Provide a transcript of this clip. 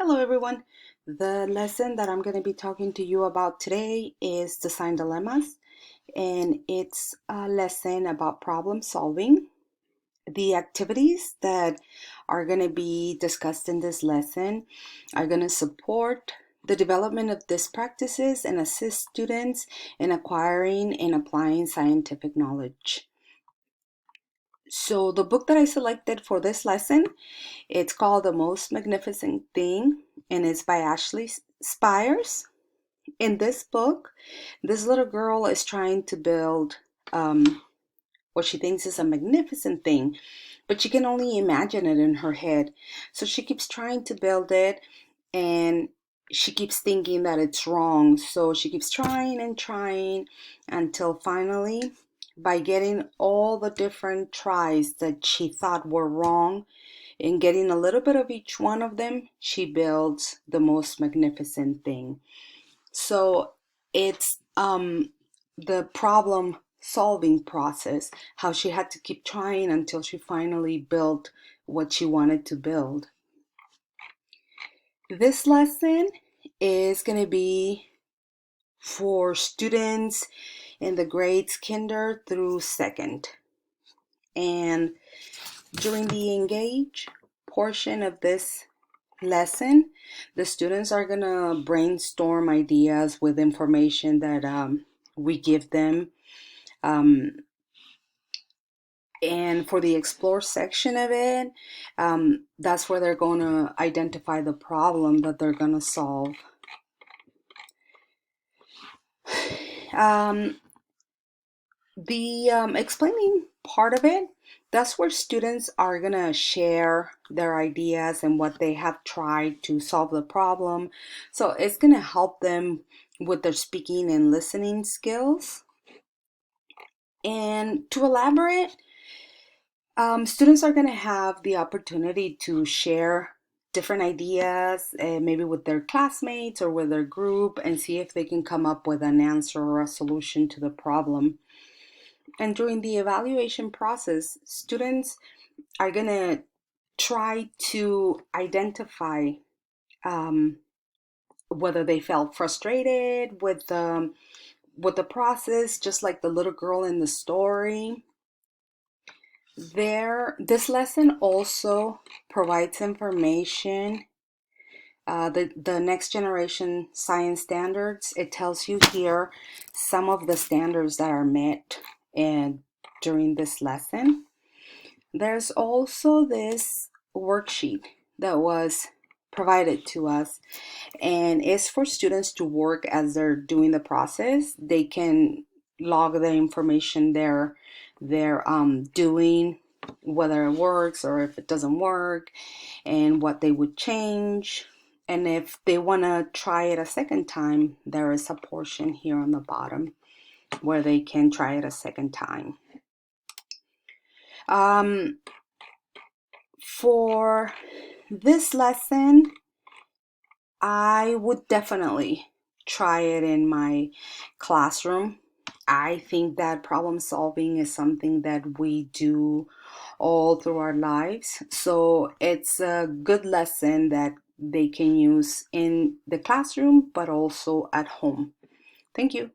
Hello, everyone. The lesson that I'm going to be talking to you about today is design dilemmas, and it's a lesson about problem solving. The activities that are going to be discussed in this lesson are going to support the development of these practices and assist students in acquiring and applying scientific knowledge. So the book that I selected for this lesson, it's called The Most Magnificent Thing, and it's by Ashley Spires. In this book, this little girl is trying to build what she thinks is a magnificent thing, but she can only imagine it in her head. So she keeps trying to build it, and she keeps thinking that it's wrong. So she keeps trying and trying until finally, by getting all the different tries that she thought were wrong, and getting a little bit of each one of them, she builds the most magnificent thing. So it's the problem solving process, how she had to keep trying until she finally built what she wanted to build. This lesson is going to be for students in the grades kinder through second. And during the engage portion of this lesson, the students are going to brainstorm ideas with information that we give them. And for the explore section of it, that's where they're going to identify the problem that they're going to solve. The explaining part of it, that's where students are going to share their ideas and what they have tried to solve the problem. So it's going to help them with their speaking and listening skills. And to elaborate, students are going to have the opportunity to share different ideas, maybe with their classmates or with their group, and see if they can come up with an answer or a solution to the problem. And during the evaluation process, students are going to try to identify whether they felt frustrated with the process, just like the little girl in the story. This lesson also provides information. The next generation science standards, it tells you here some of the standards that are met and during this lesson. There's also this worksheet that was provided to us, and it's for students to work as they're doing the process. They can log the information they're doing, whether it works or if it doesn't work, and what they would change. And if they want to try it a second time, there is a portion here on the bottom where they can try it a second time. For this lesson, I would definitely try it in my classroom. I think that problem solving is something that we do all through our lives. So it's a good lesson that they can use in the classroom, but also at home. Thank you.